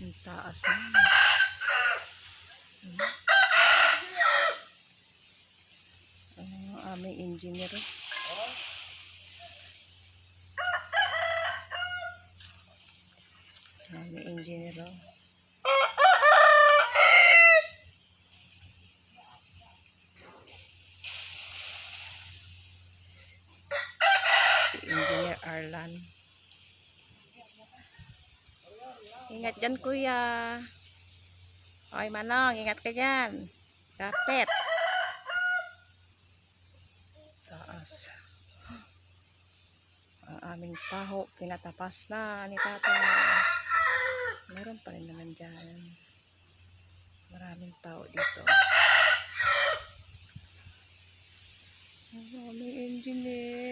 Ang taas na. Ang aming engineer. Aming engineer. Si Engineer Arlan. Ingat dyan, kuya. Oy, Manong, ingat ka dyan. Kapit. Taas. Ang aming paho, pinatapas na ni Tata. Meron pa rin naman dyan. Maraming paho dito. Ang aming engineer.